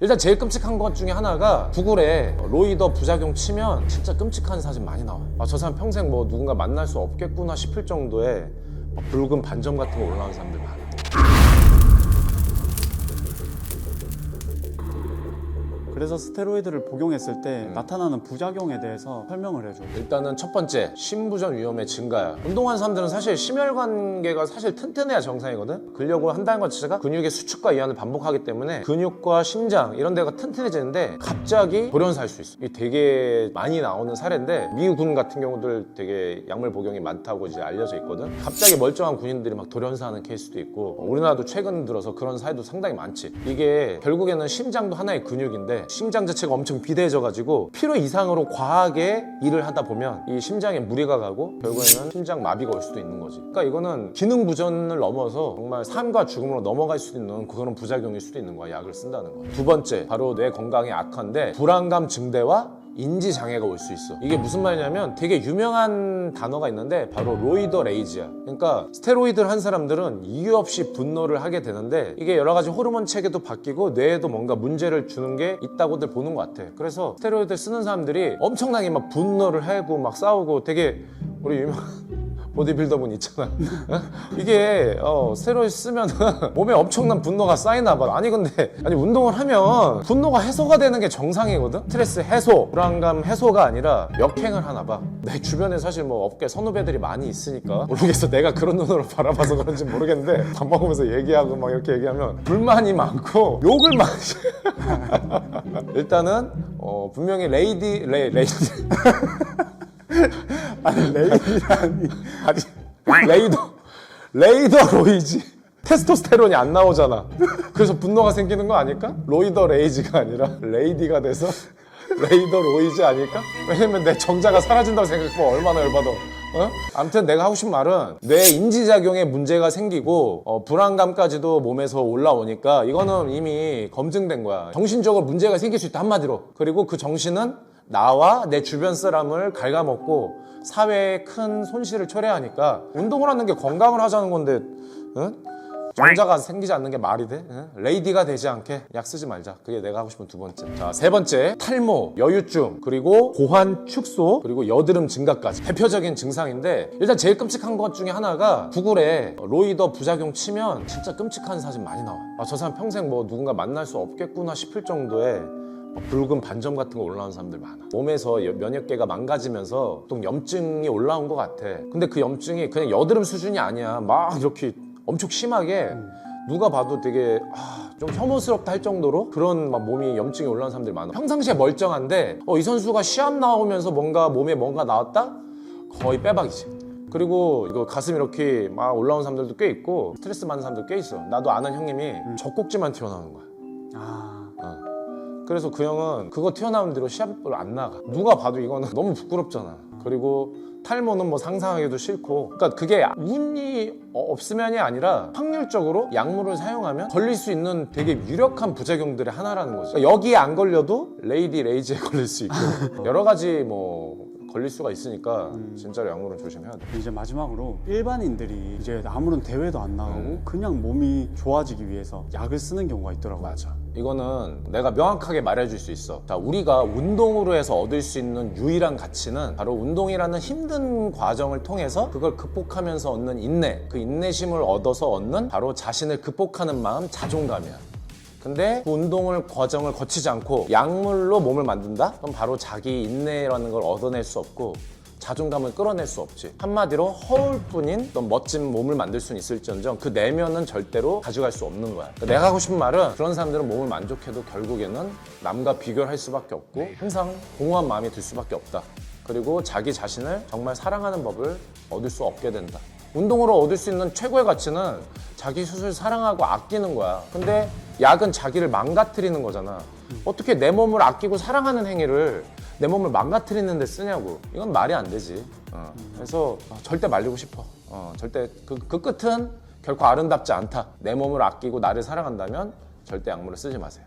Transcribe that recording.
일단 제일 끔찍한 것 중에 하나가 구글에 로이더 부작용 치면 진짜 끔찍한 사진 많이 나와요. 저 사람 평생 뭐 누군가 만날 수 없겠구나 싶을 정도의 붉은 반점 같은 거 올라오는 사람들 많아요. 그래서 스테로이드를 복용했을 때 나타나는 부작용에 대해서 설명을 해줘. 일단은 첫 번째, 심부전 위험의 증가야. 운동하는 사람들은 사실 심혈관계가 사실 튼튼해야 정상이거든. 근력을 한다는 것 자체가 근육의 수축과 이완을 반복하기 때문에 근육과 심장 이런 데가 튼튼해지는데 갑자기 돌연사할 수 있어. 이게 되게 많이 나오는 사례인데 미군 같은 경우들 되게 약물 복용이 많다고 이제 알려져 있거든. 갑자기 멀쩡한 군인들이 막 돌연사하는 케이스도 있고, 우리나라도 최근 들어서 그런 사례도 상당히 많지. 이게 결국에는 심장도 하나의 근육인데 심장 자체가 엄청 비대해져가지고 필요 이상으로 과하게 일을 하다 보면 이 심장에 무리가 가고 결국에는 심장 마비가 올 수도 있는 거지. 그러니까 이거는 기능 부전을 넘어서 정말 삶과 죽음으로 넘어갈 수도 있는 그런 부작용일 수도 있는 거야, 약을 쓴다는 거. 두 번째, 바로 뇌 건강에 악화인데 불안감 증대와 인지 장애가 올 수 있어. 이게 무슨 말이냐면 되게 유명한 단어가 있는데 바로 로이더 레이지야. 그러니까 스테로이드를 한 사람들은 이유 없이 분노를 하게 되는데 이게 여러 가지 호르몬 체계도 바뀌고 뇌에도 뭔가 문제를 주는 게 있다고들 보는 것 같아. 그래서 스테로이드 쓰는 사람들이 엄청나게 막 분노를 하고 막 싸우고, 되게 우리 유명한 보디빌더분 있잖아. 이게 스테로이드 쓰면 몸에 엄청난 분노가 쌓이나 봐. 아니 근데 운동을 하면 분노가 해소가 되는 게 정상이거든. 스트레스 해소, 불안감 해소가 아니라 역행을 하나 봐. 내 주변에 사실 뭐 업계 선후배들이 많이 있으니까 모르겠어. 내가 그런 눈으로 바라봐서 그런지 모르겠는데 밥 먹으면서 얘기하고 막 이렇게 얘기하면 불만이 많고 욕을 많이 일단은 분명히 레이디 아니 레이디라니. 레이더 로이지. 테스토스테론이 안 나오잖아. 그래서 분노가 생기는 거 아닐까? 로이더 레이지가 아니라 레이디가 돼서 레이더 로이지 아닐까? 왜냐면 내 정자가 사라진다고 생각해보면 얼마나 열받아. 아무튼 내가 하고 싶은 말은 뇌 인지작용에 문제가 생기고 불안감까지도 몸에서 올라오니까 이거는 이미 검증된 거야. 정신적으로 문제가 생길 수 있다, 한마디로. 그리고 그 정신은 나와 내 주변 사람을 갉아먹고 사회에 큰 손실을 초래하니까 운동을 하는 게 건강을 하자는 건데 정자가 생기지 않는 게 말이 돼? 레이디가 되지 않게 약 쓰지 말자. 그게 내가 하고 싶은 두 번째. 자, 세 번째, 탈모, 여유증, 그리고 고환 축소, 그리고 여드름 증가까지 대표적인 증상인데, 일단 제일 끔찍한 것 중에 하나가 구글에 로이더 부작용 치면 진짜 끔찍한 사진 많이 나와. 저 사람 평생 뭐 누군가 만날 수 없겠구나 싶을 정도의 붉은 반점 같은 거 올라오는 사람들 많아. 몸에서 면역계가 망가지면서 또 염증이 올라온 것 같아. 근데 그 염증이 그냥 여드름 수준이 아니야. 막 이렇게 엄청 심하게 누가 봐도 되게 좀 혐오스럽다 할 정도로 그런 막 몸이 염증이 올라온 사람들이 많아. 평상시에 멀쩡한데 이 선수가 시합 나오면서 뭔가 몸에 뭔가 나왔다? 거의 빼박이지. 그리고 이거 가슴 이렇게 막 올라온 사람들도 꽤 있고 스트레스 받는 사람도 꽤 있어. 나도 아는 형님이 젖꼭지만 튀어나오는 거야. 그래서 그 형은 그거 튀어나오는 대로 시합을 안 나가. 누가 봐도 이거는 너무 부끄럽잖아. 그리고 탈모는 뭐 상상하기도 싫고, 그러니까 그게 운이 없으면이 아니라 확률적으로 약물을 사용하면 걸릴 수 있는 되게 유력한 부작용들의 하나라는 거죠. 그러니까 여기에 안 걸려도 레이지에 걸릴 수 있고 여러 가지 뭐 걸릴 수가 있으니까 진짜로 약물은 조심해야 돼. 이제 마지막으로 일반인들이 이제 아무런 대회도 안 나가고 그냥 몸이 좋아지기 위해서 약을 쓰는 경우가 있더라고. 맞아. 이거는 내가 명확하게 말해줄 수 있어. 자, 우리가 운동으로 해서 얻을 수 있는 유일한 가치는 바로 운동이라는 힘든 과정을 통해서 그걸 극복하면서 얻는 인내, 그 인내심을 얻어서 얻는 바로 자신을 극복하는 마음, 자존감이야. 근데 그 운동을 과정을 거치지 않고 약물로 몸을 만든다? 그럼 바로 자기 인내라는 걸 얻어낼 수 없고 자존감을 끌어낼 수 없지. 한마디로 허울뿐인 어떤 멋진 몸을 만들 수는 있을지언정 그 내면은 절대로 가져갈 수 없는 거야. 그러니까 내가 하고 싶은 말은 그런 사람들은 몸을 만족해도 결국에는 남과 비교를 할 수밖에 없고 항상 공허한 마음이 들 수밖에 없다. 그리고 자기 자신을 정말 사랑하는 법을 얻을 수 없게 된다. 운동으로 얻을 수 있는 최고의 가치는 자기 스스로 사랑하고 아끼는 거야. 근데 약은 자기를 망가뜨리는 거잖아. 어떻게 내 몸을 아끼고 사랑하는 행위를 내 몸을 망가뜨리는 데 쓰냐고. 이건 말이 안 되지. 그래서 절대 말리고 싶어. 절대 그 끝은 결코 아름답지 않다. 내 몸을 아끼고 나를 사랑한다면 절대 약물을 쓰지 마세요.